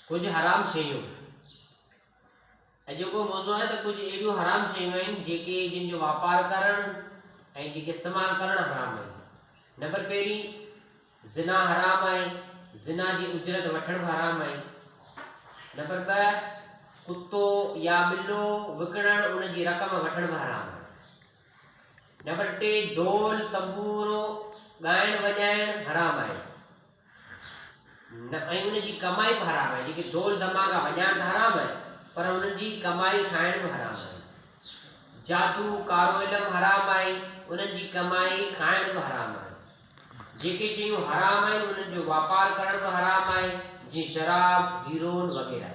कुछ हराम शयूं जो को मौजू है तो कुछ एडियो हराम शयूं आहिनि जेके जिन जो व्यापार करण ऐं जेके इस्तेमाल करण हराम है। नंबर पहिरीं ज़िना हराम है, ज़िना जी उजरत वठण हराम है। नंबर ॿ कुत्तो या बिल्लो विकिणण उन जी रक़म वठण हराम है। नंबर टे ढोल तंबूरो ॻाइण वॼाइण हराम है ऐं उन जी कमाई भी हराम है। जेके ढोल धमाका वॼाइण त हराम है पर उन जी कमाई खाइण भी हराम है। जादू कारो इल्म हराम है, उन जी कमाई खाइण भी हराम है। जेके शयूं हराम आहिनि उन्हनि जो वापार करण भी हराम है, जीअं शराब हीरोइन वग़ैरह।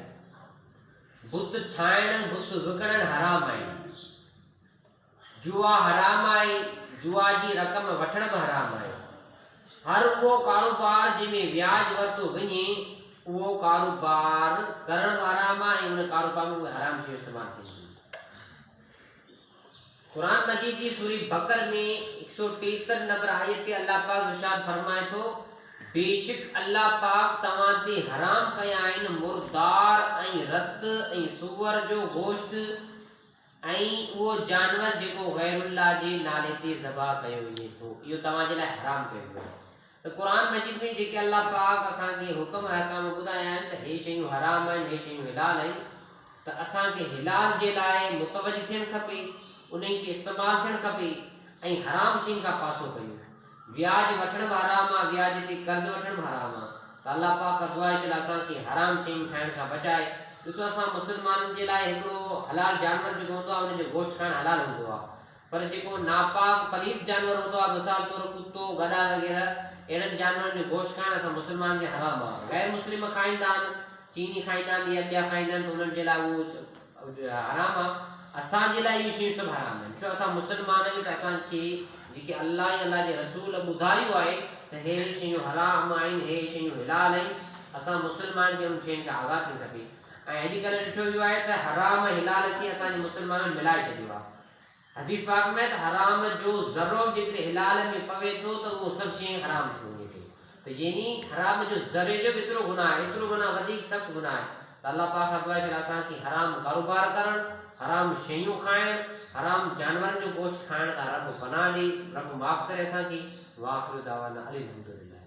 बुत ठाहिण बुत विकिणण हराम है। जुआ हराम है, जुआ जी रक़म वठण भी हराम है। हर वो कारोबार जंहिंमें व्याज वरितो वञे उहो कारोबार करण भी हराम है ऐं उन कारोबार में उहे हराम शयूं इस्तेमाल थींदियूं। कुरान मजीद की सूरी बकर में 173 नंबर आयत ते अल्लाह पाक इरशाद फरमाए थो, बेशक अल्लाह पाक तव्हां ते हराम कया आहिनि मुर्दार ऐं रत ऐं सूअर जो गोश्त ऐं उहो जानवर जेको गैरुल्लाह जे नाले ते ज़बह कयो वञे थो, इहो तव्हां जे लाइ हराम कयो वियो आहे। तो कुरान मजीद में जेके अल्लाह पाक असांखे हुक्म अहकाम ॿुधाया आहिनि त हे शयूं हराम आहिनि, हे शयूं हिलाल आहिनि, त असांखे हिलाल जे लाइ मुतवजी थियणु खपे, उन्हनि खे इस्तेमालु थियणु खपे ऐं हराम शयुनि खां पासो कयूं। व्याज वठण भी हराम आहे, व्याज ते कर्ज़ वठण भी हराम आहे। त अल्लाह पाक ख़ुवाहिश असांखे हराम शयूं खाइण खां बचाए। ॾिसो असां मुस्लमाननि जे लाइ हिकिड़ो हलाल जानवर जेको हूंदो आहे उन जो गोश्त खाइणु हलाल हूंदो आहे, पर जेको नापाक पलीत जानवर हूंदो आहे, मिसाल तौर कुत्तो गधा वग़ैरह, अहिड़नि जानवरनि जो गोश्त खाइणु असां मुस्लमाननि खे हराम आहे। गैर मुस्लिम खाईंदा आहिनि, चीनी खाईंदा आहिनि या ॿिया खाईंदा आहिनि, त उन्हनि जे लाइ उहो हराम आहे। असांजे लाइ इहे शयूं सभु हराम आहिनि, छो असां मुस्लमान आहियूं त असांखे जेके अल्लाह ऐं अल्लाह जे रसूल ॿुधायो आहे त हे शयूं हराम आहिनि, हे शयूं हिलाल आहिनि, असां मुस्लमान खे उन शयुनि खां आगाह थियणु खपे। ऐं अॼुकल्ह ॾिठो वियो आहे त हराम हिलाल खे असांजे मुस्लमाननि मिलाए छॾियो आहे। हदीस पाक में त हराम जो ज़रो जेकॾहिं हिलाल में पवे थो त उहो सभु शयूं हराम थी वञे थो। त यानी हराम जो ज़रे जो बि एतिरो गुनाह आहे, एतिरो गुनाह वधीक सख़्तु गुनाह आहे। त अल्लाह पाक ख़ुवाहिश असांखे हराम कारोबार करणु, हराम शयूं खाइणु, हराम जानवरनि जो गोश्त खाइण खां रब पनाह ॾे, रब माफ़ करे असांखे। वाखिर दावाना अल्हम्दुलिल्लाह।